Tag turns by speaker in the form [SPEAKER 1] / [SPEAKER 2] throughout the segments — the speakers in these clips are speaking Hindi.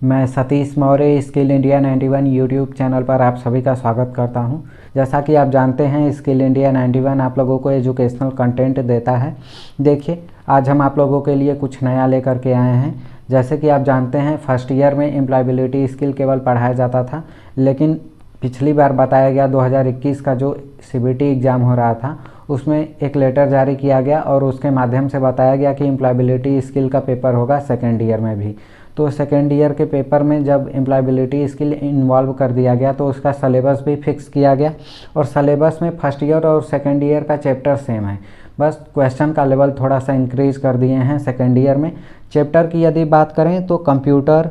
[SPEAKER 1] मैं Satish Maurya skill India 91 YouTube channel पर आप सभी का स्वागत करता हूं। जैसा कि आप जानते हैं स्किल इंडिया 91 आप लोगों को एजुकेशनल कंटेंट देता है। देखिए आज हम आप लोगों के लिए कुछ नया लेकर के आए हैं। जैसे कि आप जानते हैं फर्स्ट ईयर में एम्प्लॉयबिलिटी स्किल केवल पढ़ाया जाता था, लेकिन पिछली बार बताया गया 2021 का जो CBT एग्ज़ाम हो रहा था उसमें एक लेटर जारी किया गया और उसके माध्यम से बताया गया कि एम्प्लॉयबिलिटी स्किल का पेपर होगा सेकेंड ईयर में भी। तो सेकेंड ईयर के पेपर में जब एम्प्लॉयबिलिटी स्किल इन्वॉल्व कर दिया गया तो उसका सलेबस भी फिक्स किया गया और सलेबस में फर्स्ट ईयर और सेकेंड ईयर का चैप्टर सेम है, बस क्वेश्चन का लेवल थोड़ा सा इंक्रीज कर दिए हैं सेकेंड ईयर में। चैप्टर की यदि बात करें तो कंप्यूटर,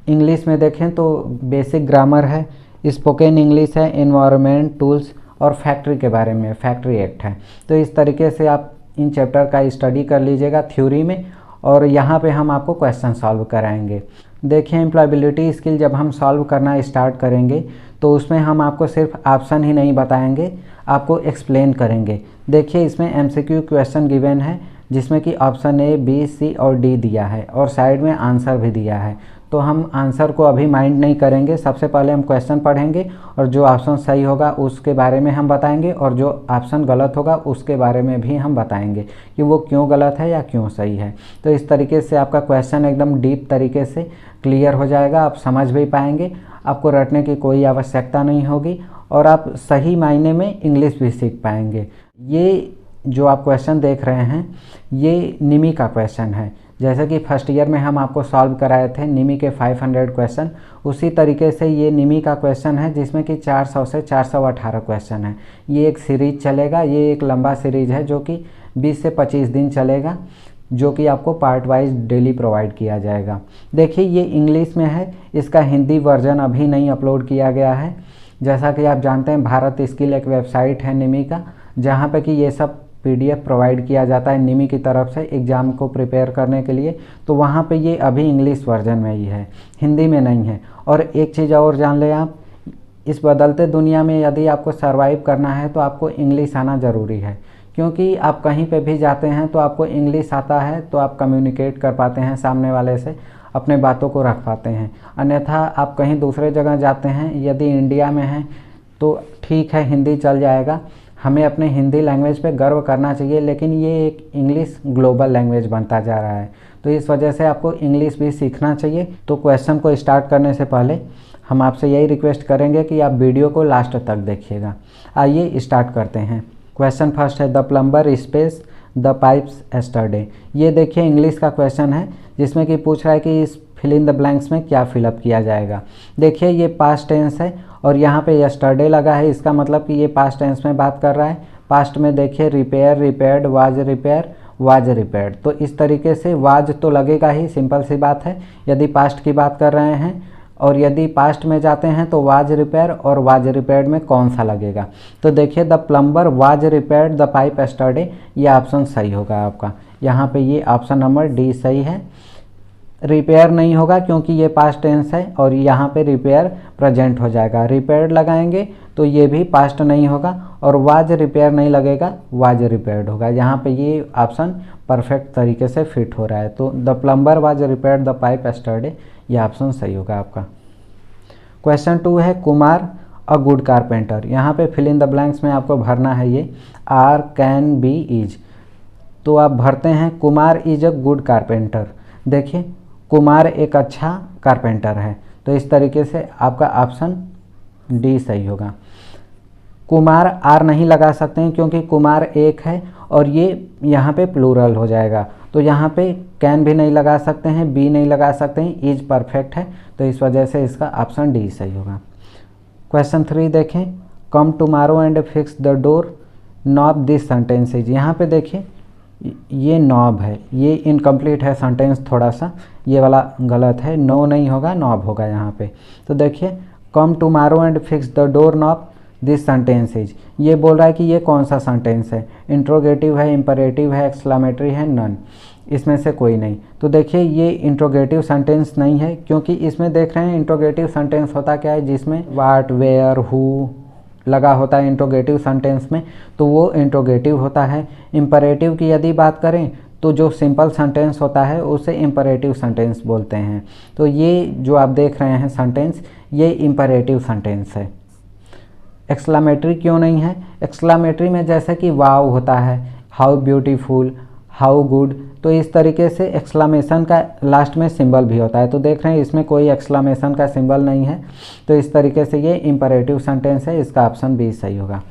[SPEAKER 1] इंग्लिश में देखें तो बेसिक ग्रामर है, स्पोकन इंग्लिश है, एनवायरनमेंट, टूल्स और फैक्ट्री के बारे में फैक्ट्री एक्ट है। तो इस तरीके से आप इन चैप्टर का स्टडी कर लीजिएगा थ्योरी में और यहाँ पे हम आपको क्वेश्चन सॉल्व कराएंगे। देखिए एम्प्लॉयबिलिटी स्किल जब हम सॉल्व करना स्टार्ट करेंगे तो उसमें हम आपको सिर्फ ऑप्शन ही नहीं बताएंगे, आपको एक्सप्लेन करेंगे। देखिए इसमें MCQ क्वेश्चन गिवन है जिसमें कि ऑप्शन A, B, C और D दिया है और साइड में आंसर भी दिया है। तो हम आंसर को अभी माइंड नहीं करेंगे, सबसे पहले हम क्वेश्चन पढ़ेंगे और जो ऑप्शन सही होगा उसके बारे में हम बताएंगे और जो ऑप्शन गलत होगा उसके बारे में भी हम बताएंगे कि वो क्यों गलत है या क्यों सही है। तो इस तरीके से आपका क्वेश्चन एकदम डीप तरीके से क्लियर हो जाएगा, आप समझ भी पाएंगे, आपको रटने की कोई आवश्यकता नहीं होगी और आप सही मायने में इंग्लिश भी सीख पाएंगे। ये जो आप क्वेश्चन देख रहे हैं ये निमी का क्वेश्चन है। जैसे कि फर्स्ट ईयर में हम आपको सॉल्व कराए थे निमी के 500 क्वेश्चन, उसी तरीके से ये निमी का क्वेश्चन है जिसमें कि 400 से 418 क्वेश्चन है। ये एक सीरीज चलेगा, ये एक लंबा सीरीज है जो कि 20 से 25 दिन चलेगा, जो कि आपको पार्ट वाइज डेली प्रोवाइड किया जाएगा। देखिए ये इंग्लिश में है, इसका हिंदी वर्जन अभी नहीं अपलोड किया गया है। जैसा कि आप जानते हैं भारत स्किल एक वेबसाइट है निमी का, जहाँ पे कि ये सब PDF प्रोवाइड किया जाता है निमी की तरफ से एग्ज़ाम को प्रिपेयर करने के लिए। तो वहाँ पे ये अभी इंग्लिश वर्जन में ही है, हिंदी में नहीं है। और एक चीज़ और जान लें आप, इस बदलते दुनिया में यदि आपको सर्वाइव करना है तो आपको इंग्लिश आना ज़रूरी है, क्योंकि आप कहीं पे भी जाते हैं तो आपको इंग्लिश आता है तो आप कम्युनिकेट कर पाते हैं सामने वाले से, अपने बातों को रख पाते हैं। अन्यथा आप कहीं दूसरे जगह जाते हैं, यदि इंडिया में हैं तो ठीक है हिंदी चल जाएगा, हमें अपने हिंदी लैंग्वेज पे गर्व करना चाहिए, लेकिन ये एक इंग्लिश ग्लोबल लैंग्वेज बनता जा रहा है तो इस वजह से आपको इंग्लिश भी सीखना चाहिए। तो क्वेश्चन को स्टार्ट करने से पहले हम आपसे यही रिक्वेस्ट करेंगे कि आप वीडियो को लास्ट तक देखिएगा। आइए स्टार्ट करते हैं। क्वेश्चन फर्स्ट है the plumber space the pipes yesterday. ये देखिए इंग्लिश का क्वेश्चन है जिसमें कि पूछ रहा है कि इस फिल इन द ब्लैंक्स में क्या फिलअप किया जाएगा। देखिए ये पास्ट टेंस है और यहाँ पे यस्टरडे लगा है, इसका मतलब कि ये पास्ट टेंस में बात कर रहा है। पास्ट में देखिए repair, repaired, was repair, was repaired. तो इस तरीके से वाज तो लगेगा ही, सिंपल सी बात है यदि पास्ट की बात कर रहे हैं, और यदि पास्ट में जाते हैं तो वाज रिपेयर और वाज रिपेयर्ड में कौन सा लगेगा। तो देखिए the plumber was repaired the pipe yesterday, ये ऑप्शन सही होगा आपका। यहाँ पे ये ऑप्शन नंबर D सही है। रिपेयर नहीं होगा क्योंकि ये पास्ट टेंस है और यहाँ पे रिपेयर प्रेजेंट हो जाएगा। रिपेयर्ड लगाएंगे तो ये भी पास्ट नहीं होगा और वाज रिपेयर नहीं लगेगा, वाज रिपेयर्ड होगा। यहाँ पे ये ऑप्शन परफेक्ट तरीके से फिट हो रहा है। तो the plumber was repaired the pipe yesterday, ये ऑप्शन सही होगा आपका। क्वेश्चन 2 है कुमार अ गुड कारपेंटर। यहाँ पे फिल इन द ब्लैंक्स में आपको भरना है ये आर, कैन, बी, इज। तो आप भरते हैं Kumar is a good carpenter. देखिए कुमार एक अच्छा कारपेंटर है, तो इस तरीके से आपका ऑप्शन D सही होगा। कुमार आर नहीं लगा सकते हैं क्योंकि कुमार एक है और ये यहाँ पे प्लूरल हो जाएगा, तो यहाँ पे कैन भी नहीं लगा सकते हैं, बी नहीं लगा सकते हैं, इज परफेक्ट है, तो इस वजह से इसका ऑप्शन D सही होगा। क्वेश्चन 3 देखें come tomorrow and fix the door knob this sentences. यहाँ पे देखिए ये नॉब है, ये इनकम्प्लीट है सेंटेंस, थोड़ा सा ये वाला गलत है, नो नहीं होगा नॉब होगा यहाँ पे। तो देखिए come tomorrow and fix the door knob this sentences, ये बोल रहा है कि ये कौन सा सेंटेंस है, इंट्रोगेटिव है, इंपरेटिव है, एक्सक्लेमेटरी है, नन, इसमें से कोई नहीं। तो देखिए ये इंट्रोगेटिव सेंटेंस नहीं है क्योंकि इसमें देख रहे हैं इंट्रोगेटिव सेंटेंस होता क्या है जिसमें वाट, वेयर, हु लगा होता है इंट्रोगेटिव सेंटेंस में, तो वो इंट्रोगेटिव होता है। इंपरेटिव की यदि बात करें तो जो सिंपल सेंटेंस होता है उसे इम्परेटिव सेंटेंस बोलते हैं। तो ये जो आप देख रहे हैं सेंटेंस, ये इम्परेटिव सेंटेंस है। एक्सक्लामेटरी क्यों नहीं है? एक्सक्लामेटरी में जैसे कि वाव होता है, हाउ ब्यूटीफुल, हाउ गुड, तो इस तरीके से एक्सक्लामेशन का लास्ट में सिंबल भी होता है। तो देख रहे हैं इसमें कोई एक्सक्लामेशन का सिंबल नहीं है, तो इस तरीके से ये इम्परेटिव सेंटेंस है। इसका ऑप्शन बी सही होगा।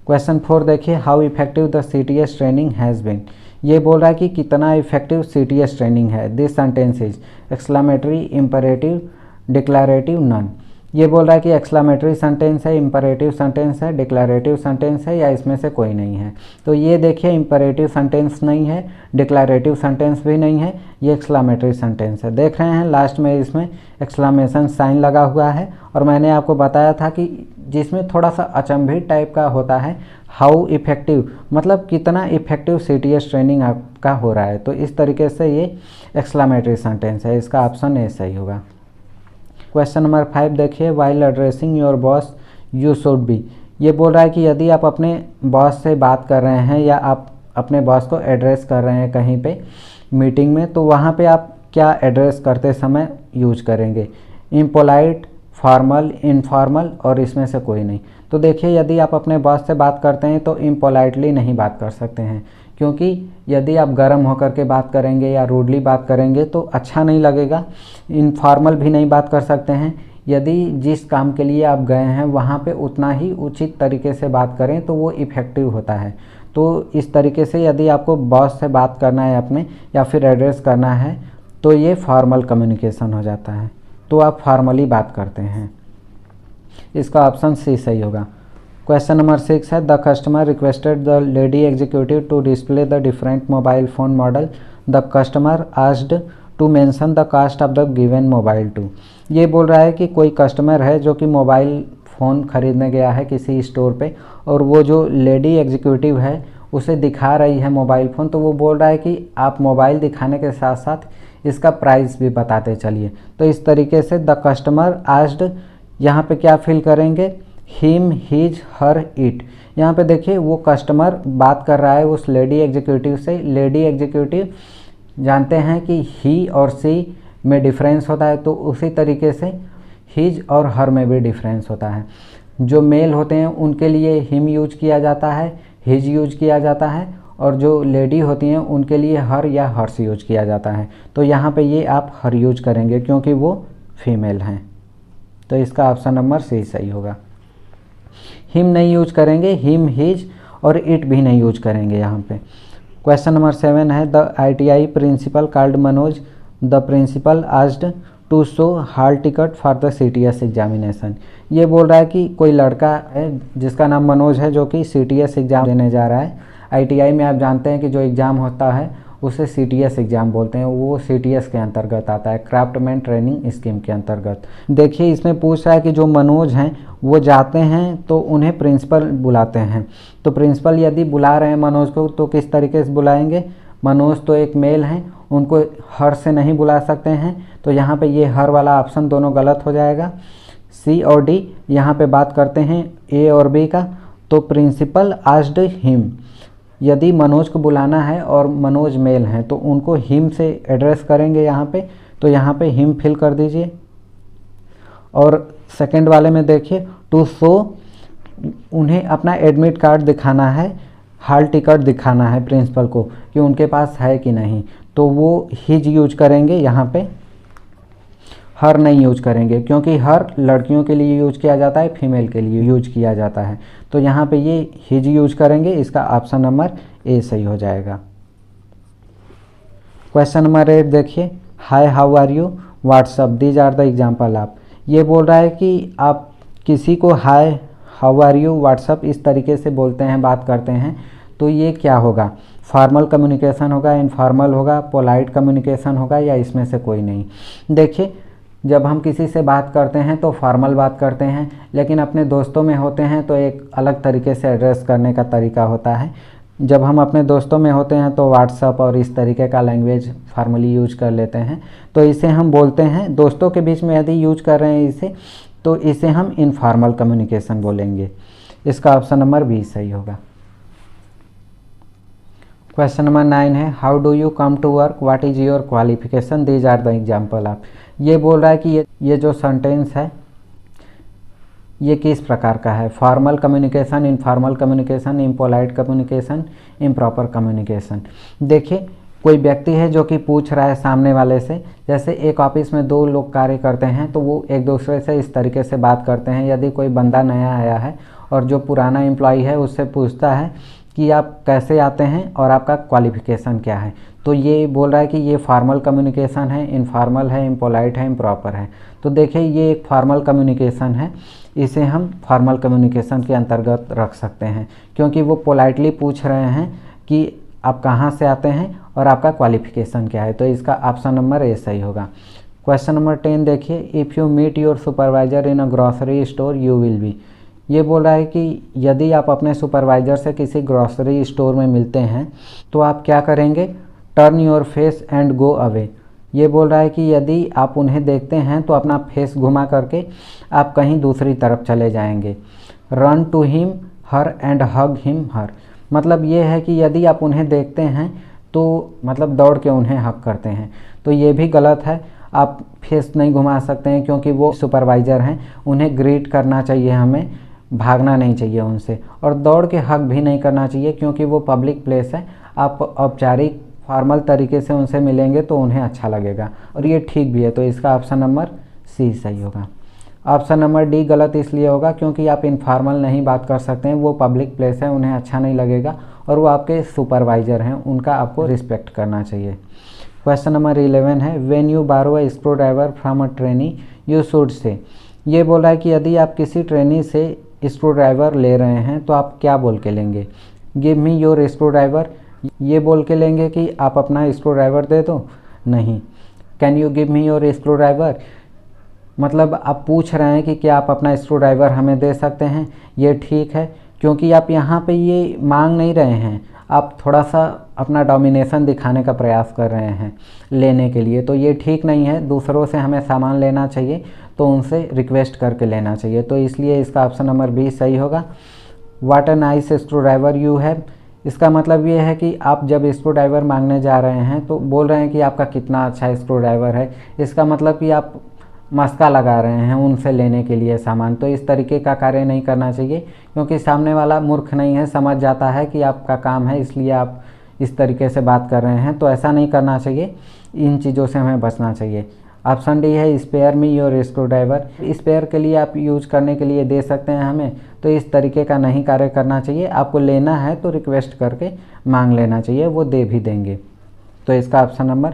[SPEAKER 1] क्वेश्चन 4 देखिए, how effective the CTS training has been. ये बोल रहा है कि कितना इफेक्टिव CTS ट्रेनिंग है। This sentence is exclamatory, imperative, declarative, none. ये बोल रहा है कि एक्सक्लामेटरी सेंटेंस है, इम्परेटिव सेंटेंस है, डिक्लेरेटिव सेंटेंस है, या इसमें से कोई नहीं है। तो ये देखिए इम्परेटिव सेंटेंस नहीं है, डिक्लेरेटिव सेंटेंस भी नहीं है, ये एक्सक्लामेटरी सेंटेंस है। देख रहे हैं लास्ट में इसमें एक्सक्लामेशन साइन लगा हुआ है, और मैंने आपको बताया था कि जिसमें थोड़ा सा अचंभित टाइप का होता है, हाउ इफेक्टिव मतलब कितना इफेक्टिव CTS ट्रेनिंग आपका हो रहा है। तो इस तरीके से ये एक्सक्लामेटरी सेंटेंस है। इसका ऑप्शन ए सही होगा। क्वेश्चन नंबर 5 देखिए, while addressing your boss you should be. ये बोल रहा है कि यदि आप अपने बॉस से बात कर रहे हैं या आप अपने बॉस को एड्रेस कर रहे हैं कहीं पे मीटिंग में, तो वहाँ पे आप क्या एड्रेस करते समय यूज करेंगे? इम्पोलाइट, फॉर्मल, इनफॉर्मल, और इसमें से कोई नहीं। तो देखिए यदि आप अपने बॉस से बात करते हैं तो इम्पोलाइटली नहीं बात कर सकते हैं, क्योंकि यदि आप गर्म होकर के बात करेंगे या रूडली बात करेंगे तो अच्छा नहीं लगेगा। इनफॉर्मल भी नहीं बात कर सकते हैं। यदि जिस काम के लिए आप गए हैं वहाँ पे उतना ही उचित तरीके से बात करें तो वो इफ़ेक्टिव होता है। तो इस तरीके से यदि आपको बॉस से बात करना है अपने, या फिर एड्रेस करना है, तो ये फॉर्मल कम्युनिकेशन हो जाता है। तो आप फॉर्मली बात करते हैं। इसका ऑप्शन सी सही होगा। क्वेश्चन नंबर 6 है, the customer requested the lady executive to display the different mobile phone model. The customer asked to mention the cost of the given mobile too. ये बोल रहा है कि कोई कस्टमर है जो कि मोबाइल फ़ोन ख़रीदने गया है किसी स्टोर पे, और वो जो लेडी एग्जीक्यूटिव है उसे दिखा रही है मोबाइल फ़ोन। तो वो बोल रहा है कि आप मोबाइल दिखाने के साथ साथ इसका प्राइस भी बताते चलिए। तो इस तरीके से द कस्टमर आस्क्ड, यहाँ पे क्या फिल करेंगे? Him, his, her, it. यहाँ पे देखिए वो कस्टमर बात कर रहा है उस लेडी एग्जीक्यूटिव से। लेडी एग्जीक्यूटिव जानते हैं कि ही और सी में डिफरेंस होता है, तो उसी तरीके से हिज और हर में भी डिफरेंस होता है। जो मेल होते हैं उनके लिए हिम यूज किया जाता है, हिज यूज किया जाता है, और जो लेडी होती हैं उनके लिए हर या हर्स यूज किया जाता है। तो यहाँ पे ये आप हर यूज करेंगे क्योंकि वो फीमेल हैं। तो इसका ऑप्शन नंबर सी सही होगा। हिम नहीं यूज करेंगे, हिम, हिज और इट भी नहीं यूज करेंगे यहाँ पे। क्वेश्चन नंबर 7 है, the ITI principal called Manoj the principal asked to show hall ticket for the CTS examination. ये बोल रहा है कि कोई लड़का है जिसका नाम मनोज है जो कि CTS एग्ज़ाम देने जा रहा है। ITI में आप जानते हैं कि जो एग्ज़ाम होता है उसे CTS एग्ज़ाम बोलते हैं। वो CTS के अंतर्गत आता है, क्राफ्टमैन ट्रेनिंग स्कीम के अंतर्गत। देखिए इसमें पूछ रहा है कि जो मनोज हैं वो जाते हैं तो उन्हें प्रिंसिपल बुलाते हैं। तो प्रिंसिपल यदि बुला रहे हैं मनोज को तो किस तरीके से बुलाएंगे? मनोज तो एक मेल हैं, उनको हर से नहीं बुला सकते हैं। तो यहाँ पे ये हर वाला ऑप्शन दोनों गलत हो जाएगा। सी और डी, यहाँ पे बात करते हैं ए और बी का। तो प्रिंसिपल आस्क्ड हिम, यदि मनोज को बुलाना है और मनोज मेल हैं तो उनको हिम से एड्रेस करेंगे यहाँ पे। तो यहाँ पे हिम फिल कर दीजिए। और सेकंड वाले में देखिए, टू शो, उन्हें अपना एडमिट कार्ड दिखाना है, हॉल टिकट दिखाना है प्रिंसिपल को कि उनके पास है कि नहीं। तो वो हिज यूज करेंगे, यहाँ पे हर नहीं यूज करेंगे क्योंकि हर लड़कियों के लिए यूज किया जाता है, फीमेल के लिए यूज किया जाता है। तो यहाँ पे ये हिज यूज करेंगे। इसका ऑप्शन नंबर ए सही हो जाएगा। क्वेश्चन नंबर 8 देखिए, hi how are you what's up, these are the example of. ये बोल रहा है कि आप किसी को hi how are you what's up इस तरीके से बोलते हैं, बात करते हैं, तो ये क्या होगा? फॉर्मल कम्युनिकेशन होगा, इनफॉर्मल होगा, पोलाइट कम्युनिकेशन होगा, या इसमें से कोई नहीं। देखिए जब हम किसी से बात करते हैं तो फॉर्मल बात करते हैं, लेकिन अपने दोस्तों में होते हैं तो एक अलग तरीके से एड्रेस करने का तरीका होता है। जब हम अपने दोस्तों में होते हैं तो व्हाट्सअप और इस तरीके का लैंग्वेज फॉर्मली यूज कर लेते हैं। तो इसे हम बोलते हैं, दोस्तों के बीच में यदि यूज कर रहे हैं इसे, तो इसे हम इनफॉर्मल कम्युनिकेशन बोलेंगे। इसका ऑप्शन नंबर बी सही होगा। क्वेश्चन नंबर 9 है, how do you come to work, what is your qualification, these are the example of. ये बोल रहा है कि ये जो सेंटेंस है ये किस प्रकार का है। Formal communication, informal communication, impolite communication, improper communication. देखिए कोई व्यक्ति है जो कि पूछ रहा है सामने वाले से, जैसे एक ऑफिस में दो लोग कार्य करते हैं तो वो एक दूसरे से इस तरीके से बात करते हैं। यदि कोई बंदा नया आया है और जो पुराना एम्प्लॉय है उससे पूछता है कि आप कैसे आते हैं और आपका क्वालिफिकेशन क्या है, तो ये बोल रहा है कि ये फॉर्मल कम्युनिकेशन है, इनफॉर्मल है, इम्पोलाइट है, इम्प्रॉपर है। तो देखिए ये एक फॉर्मल कम्युनिकेशन है, इसे हम फॉर्मल कम्युनिकेशन के अंतर्गत रख सकते हैं क्योंकि वो पोलाइटली पूछ रहे हैं कि आप कहाँ से आते हैं और आपका क्वालिफिकेशन क्या है। तो इसका ऑप्शन नंबर ए सही होगा। क्वेश्चन नंबर 10 देखिए, if you meet your supervisor in a grocery store you will be. ये बोल रहा है कि यदि आप अपने सुपरवाइज़र से किसी ग्रॉसरी स्टोर में मिलते हैं तो आप क्या करेंगे, turn your face and go away. ये बोल रहा है कि यदि आप उन्हें देखते हैं तो अपना फेस घुमा करके आप कहीं दूसरी तरफ चले जाएंगे। Run to him her and hug him her, मतलब ये है कि यदि आप उन्हें देखते हैं तो मतलब दौड़ के उन्हें हक करते हैं, तो ये भी गलत है। आप फेस नहीं घुमा सकते हैं क्योंकि वो सुपरवाइज़र हैं, उन्हें ग्रीट करना चाहिए, हमें भागना नहीं चाहिए उनसे, और दौड़ के हक भी नहीं करना चाहिए क्योंकि वो पब्लिक प्लेस है। आप औपचारिक फॉर्मल तरीके से उनसे मिलेंगे तो उन्हें अच्छा लगेगा और ये ठीक भी है। तो इसका ऑप्शन नंबर सी सही होगा। ऑप्शन नंबर डी गलत इसलिए होगा क्योंकि आप इनफॉर्मल नहीं बात कर सकते हैं, वो पब्लिक प्लेस है, उन्हें अच्छा नहीं लगेगा और वो आपके सुपरवाइज़र हैं, उनका आपको रिस्पेक्ट करना चाहिए। क्वेश्चन नंबर 11 है, व्हेन यू बारो a screw driver from a trainee you should say. ये बोल रहा है कि यदि आप किसी ट्रेनी से स्क्रू ड्राइवर ले रहे हैं तो आप क्या बोल के लेंगे। Give me your screw driver, ये बोल के लेंगे कि आप अपना स्क्रू ड्राइवर दे दो, नहीं। Can you give me your screw driver, मतलब आप पूछ रहे हैं कि क्या आप अपना स्क्रू ड्राइवर हमें दे सकते हैं। ये ठीक है क्योंकि आप यहाँ पे ये मांग नहीं रहे हैं, आप थोड़ा सा अपना डोमिनेशन दिखाने का प्रयास कर रहे हैं लेने के लिए, तो ये ठीक नहीं है। दूसरों से हमें सामान लेना चाहिए तो उनसे रिक्वेस्ट करके लेना चाहिए, तो इसलिए इसका ऑप्शन नंबर बी सही होगा। What a nice screw driver you have, इसका मतलब ये है कि आप जब स्क्रू ड्राइवर मांगने जा रहे हैं तो बोल रहे हैं कि आपका कितना अच्छा स्क्रू ड्राइवर है, इसका मतलब कि आप मस्का लगा रहे हैं उनसे लेने के लिए सामान। तो इस तरीके का कार्य नहीं करना चाहिए क्योंकि सामने वाला मूर्ख नहीं है, समझ जाता है कि आपका काम है, इसलिए आप इस तरीके से बात कर रहे हैं, तो ऐसा नहीं करना चाहिए। इन चीज़ों से हमें बचना चाहिए। ऑप्शन डी है, spare me your screwdriver, spare के लिए आप यूज करने के लिए दे सकते हैं हमें, तो इस तरीके का नहीं कार्य करना चाहिए। आपको लेना है तो रिक्वेस्ट करके मांग लेना चाहिए, वो दे भी देंगे। तो इसका ऑप्शन नंबर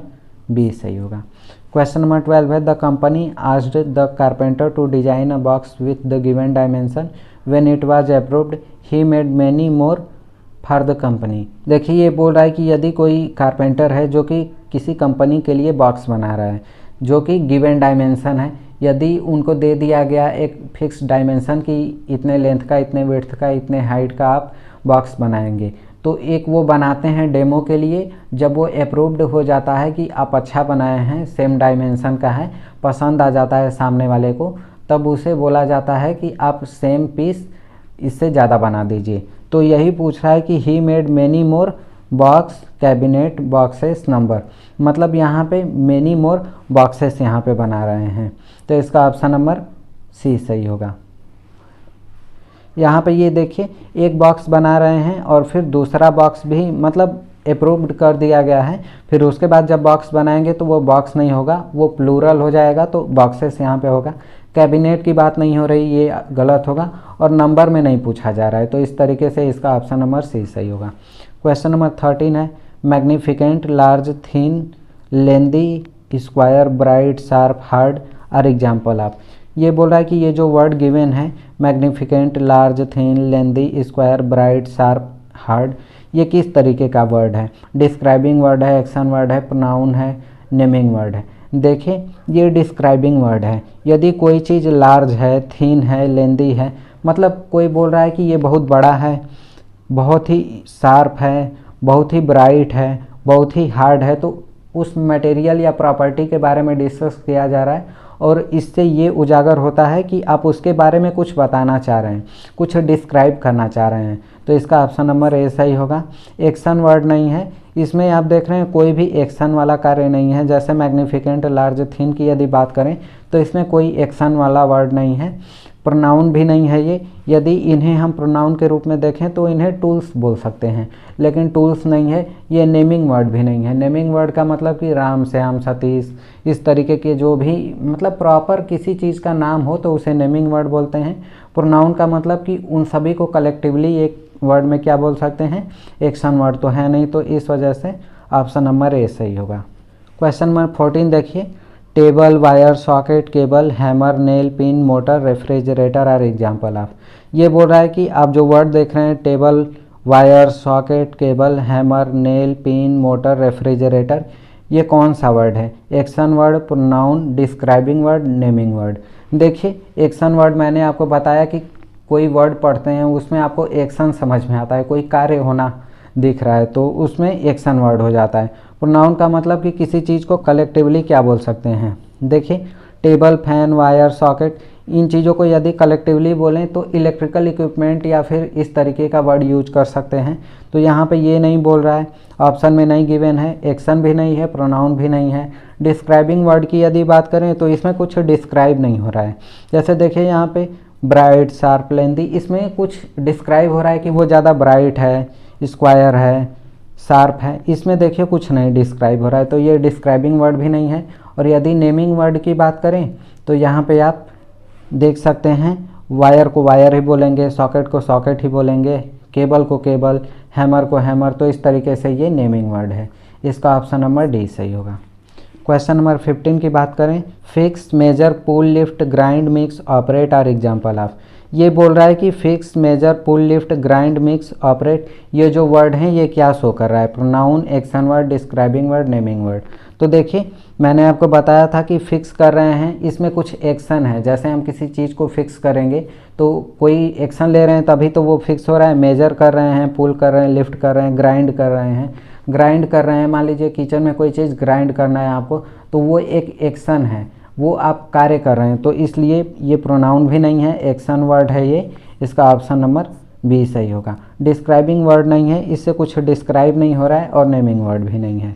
[SPEAKER 1] बी सही होगा। क्वेश्चन नंबर 12 है, the company asked the carpenter to design a box with the given dimension, when it was approved he made many more for the company. देखिए ये बोल रहा है कि यदि कोई कारपेंटर है जो कि किसी कंपनी के लिए बॉक्स बना रहा है जो कि गिवन डायमेंशन है, यदि उनको दे दिया गया एक फिक्स डायमेंशन कि इतने लेंथ का, इतने विड्थ का, इतने हाइट का आप बॉक्स बनाएंगे, तो एक वो बनाते हैं डेमो के लिए। जब वो अप्रूव्ड हो जाता है कि आप अच्छा बनाए हैं, सेम डायमेंशन का है, पसंद आ जाता है सामने वाले को, तब उसे बोला जाता है कि आप सेम पीस इससे ज़्यादा बना दीजिए। तो यही पूछ रहा है कि ही मेड मैनी मोर बॉक्स कैबिनेट बॉक्सेस नंबर, मतलब यहाँ पे मैनी मोर बॉक्सेस यहाँ पे बना रहे हैं, तो इसका ऑप्शन नंबर सी सही होगा। यहाँ पे ये देखिए एक बॉक्स बना रहे हैं और फिर दूसरा बॉक्स भी मतलब अप्रूव्ड कर दिया गया है, फिर उसके बाद जब बॉक्स बनाएंगे तो वो बॉक्स नहीं होगा, वो प्लूरल हो जाएगा, तो बॉक्सेस यहाँ पे होगा। कैबिनेट की बात नहीं हो रही, ये गलत होगा, और नंबर में नहीं पूछा जा रहा है, तो इस तरीके से इसका ऑप्शन नंबर सी सही होगा। क्वेश्चन नंबर 13 है, magnificent, large, thin, lengthy, square, bright, sharp, hard are example of. ये बोल रहा है कि ये जो वर्ड गिवन है, magnificent, large, thin, lengthy, square, bright, sharp, hard, ये किस तरीके का वर्ड है। डिस्क्राइबिंग वर्ड है, एक्शन वर्ड है, प्रोनाउन है, नेमिंग वर्ड है। देखिए ये डिस्क्राइबिंग वर्ड है। यदि कोई चीज़ लार्ज है, थिन है, लेंदी है, मतलब कोई बोल रहा है कि ये बहुत बड़ा है, बहुत ही शार्प है, बहुत ही ब्राइट है, बहुत ही हार्ड है, तो उस मटेरियल या प्रॉपर्टी के बारे में डिस्कस किया जा रहा है। और इससे ये उजागर होता है कि आप उसके बारे में कुछ बताना चाह रहे हैं, कुछ डिस्क्राइब करना चाह रहे हैं। तो इसका ऑप्शन नंबर ए सही होगा। एक्शन वर्ड नहीं है, इसमें आप देख रहे हैं कोई भी एक्शन वाला कार्य नहीं है। जैसे मैग्निफिकेंट, लार्ज, थिन की यदि बात करें तो इसमें कोई एक्शन वाला वर्ड नहीं है। प्रोनाउन भी नहीं है ये। यदि इन्हें हम प्रोनाउन के रूप में देखें तो इन्हें टूल्स बोल सकते हैं, लेकिन टूल्स नहीं है। ये नेमिंग वर्ड भी नहीं है। नेमिंग वर्ड का मतलब कि राम, श्याम, सतीश, इस तरीके के जो भी मतलब प्रॉपर किसी चीज़ का नाम हो तो उसे नेमिंग वर्ड बोलते हैं। प्रोनाउन का मतलब कि उन सभी को कलेक्टिवली एक वर्ड में क्या बोल सकते हैं, एक्शन वर्ड तो है नहीं। तो इस वजह से ऑप्शन नंबर ए सही होगा। क्वेश्चन नंबर 14 देखिए, table, wire, socket, cable, hammer, nail, pin, motor, refrigerator are example of. ये बोल रहा है कि आप जो वर्ड देख रहे हैं table, wire, socket, cable, hammer, nail, pin, motor, refrigerator, ये कौन सा वर्ड है? Action word, pronoun, describing word, naming word. देखिए एक्शन वर्ड मैंने आपको बताया कि कोई वर्ड पढ़ते हैं उसमें आपको एक्शन समझ में आता है, कोई कार्य होना दिख रहा है तो उसमें एक्शन वर्ड हो जाता है। प्रोनाउन का मतलब कि किसी चीज़ को कलेक्टिवली क्या बोल सकते हैं। देखिए टेबल, फैन, वायर, सॉकेट, इन चीज़ों को यदि कलेक्टिवली बोलें तो इलेक्ट्रिकल इक्विपमेंट या फिर इस तरीके का वर्ड यूज कर सकते हैं। तो यहाँ पे ये नहीं बोल रहा है, ऑप्शन में नहीं गिवन है, एक्शन भी नहीं है, प्रोनाउन भी नहीं है। डिस्क्राइबिंग वर्ड की यदि बात करें तो इसमें कुछ डिस्क्राइब नहीं हो रहा है। जैसे देखिए यहाँ पे ब्राइट, शार्प, लेंथी, इसमें कुछ डिस्क्राइब हो रहा है कि वो ज़्यादा ब्राइट है, स्क्वायर है, शार्प है। इसमें देखिए कुछ नहीं डिस्क्राइब हो रहा है, तो ये डिस्क्राइबिंग वर्ड भी नहीं है। और यदि नेमिंग वर्ड की बात करें तो यहाँ पे आप देख सकते हैं वायर को वायर ही बोलेंगे, सॉकेट को सॉकेट ही बोलेंगे, केबल को केबल, हैमर को हैमर। तो इस तरीके से ये नेमिंग वर्ड है। इसका ऑप्शन नंबर डी सही होगा। क्वेश्चन नंबर 15 की बात करें, fix, measure, pull, lift, grind, mix, operate are example of. ये बोल रहा है कि fix, measure, pull, lift, grind, mix, operate, ये जो वर्ड हैं ये क्या शो कर रहा है? Pronoun, action word, describing word, naming word. तो देखिए मैंने आपको बताया था कि फिक्स कर रहे हैं, इसमें कुछ एक्शन है। जैसे हम किसी चीज़ को फिक्स करेंगे तो कोई एक्शन ले रहे हैं तभी तो वो फिक्स हो रहा है। मेजर कर रहे हैं, पुल कर रहे हैं, लिफ्ट कर रहे हैं, ग्राइंड कर रहे हैं। ग्राइंड कर रहे हैं, मान लीजिए किचन में कोई चीज़ ग्राइंड करना है आपको, तो वो एक एक्शन है, वो आप कार्य कर रहे हैं। तो इसलिए ये प्रोनाउन भी नहीं है, एक्शन वर्ड है ये। इसका ऑप्शन नंबर बी सही होगा। डिस्क्राइबिंग वर्ड नहीं है, इससे कुछ डिस्क्राइब नहीं हो रहा है, और नेमिंग वर्ड भी नहीं है।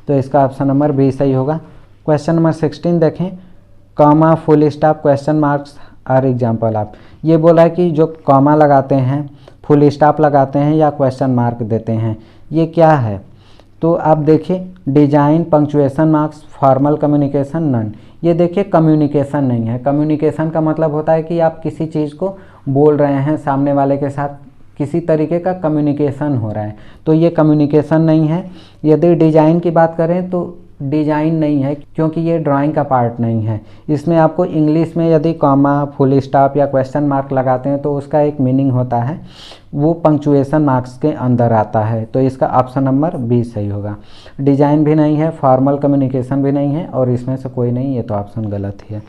[SPEAKER 1] तो इसका ऑप्शन नंबर बी सही होगा। क्वेश्चन नंबर 16 देखें, comma, full stop, question marks are example of. ये बोला है कि जो कॉमा लगाते हैं, फुल स्टॉप लगाते हैं या क्वेश्चन मार्क देते हैं, ये क्या है? तो आप देखिए design, punctuation marks, formal communication, none. ये देखिए कम्युनिकेशन नहीं है। कम्युनिकेशन का मतलब होता है कि आप किसी चीज़ को बोल रहे हैं, सामने वाले के साथ किसी तरीके का कम्युनिकेशन हो रहा है, तो ये कम्युनिकेशन नहीं है। यदि डिजाइन की बात करें तो डिजाइन नहीं है, क्योंकि ये ड्राइंग का पार्ट नहीं है। इसमें आपको इंग्लिश में यदि कॉमा, फुल स्टॉप या क्वेश्चन मार्क लगाते हैं तो उसका एक मीनिंग होता है, वो पंक्चुएशन मार्क्स के अंदर आता है। तो इसका ऑप्शन नंबर बी सही होगा। डिजाइन भी नहीं है, फॉर्मल कम्युनिकेशन भी नहीं है, और इसमें से कोई नहीं, ये तो ऑप्शन गलत ही है।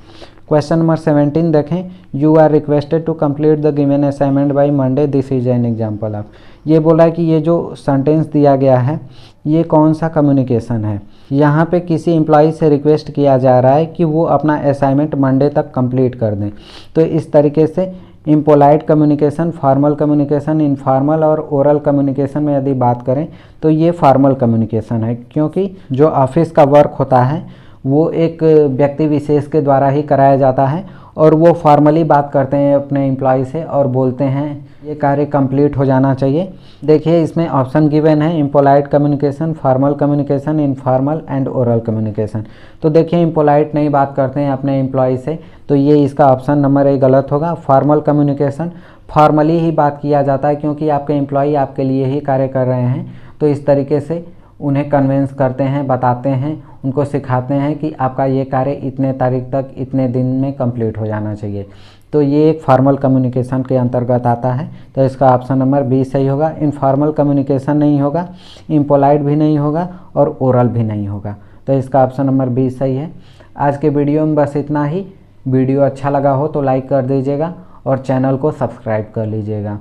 [SPEAKER 1] क्वेश्चन नंबर 17 देखें, you are requested to complete the given assignment by Monday, this is an example of. ये बोला है कि ये जो सेंटेंस दिया गया है ये कौन सा कम्युनिकेशन है? यहाँ पे किसी एम्प्लॉय से रिक्वेस्ट किया जा रहा है कि वो अपना असाइनमेंट मंडे तक कंप्लीट कर दें। तो इस तरीके से impolite communication, formal communication, informal और ओरल कम्युनिकेशन में यदि बात करें तो ये फॉर्मल कम्युनिकेशन है, क्योंकि जो ऑफिस का वर्क होता है वो एक व्यक्ति विशेष के द्वारा ही कराया जाता है, और वो फॉर्मली बात करते हैं अपने एम्प्लॉय से और बोलते हैं ये कार्य कंप्लीट हो जाना चाहिए। देखिए इसमें ऑप्शन गिवन है, impolite communication, formal communication, informal and oral communication. तो देखिए इम्पोलाइट नहीं बात करते हैं अपने एम्प्लॉय से, तो ये इसका ऑप्शन नंबर ए गलत होगा। फॉर्मल कम्युनिकेशन, फॉर्मली ही बात किया जाता है, क्योंकि आपके एम्प्लॉय आपके लिए ही कार्य कर रहे हैं, तो इस तरीके से उन्हें कन्वेंस करते हैं, बताते हैं, उनको सिखाते हैं कि आपका ये कार्य इतने तारीख तक इतने दिन में कंप्लीट हो जाना चाहिए। तो ये एक फॉर्मल कम्युनिकेशन के अंतर्गत आता है। तो इसका ऑप्शन नंबर बी सही होगा। इनफॉर्मल कम्युनिकेशन नहीं होगा, इम्पोलाइट भी नहीं होगा, और ओरल भी नहीं होगा। तो इसका ऑप्शन नंबर बी सही है। आज के वीडियो में बस इतना ही। वीडियो अच्छा लगा हो तो लाइक कर दीजिएगा और चैनल को सब्सक्राइब कर लीजिएगा।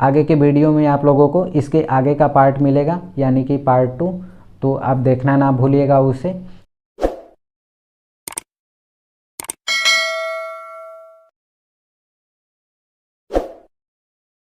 [SPEAKER 1] आगे के वीडियो में आप लोगों को इसके आगे का पार्ट मिलेगा, यानी कि पार्ट 2, तो आप देखना ना भूलिएगा उसे।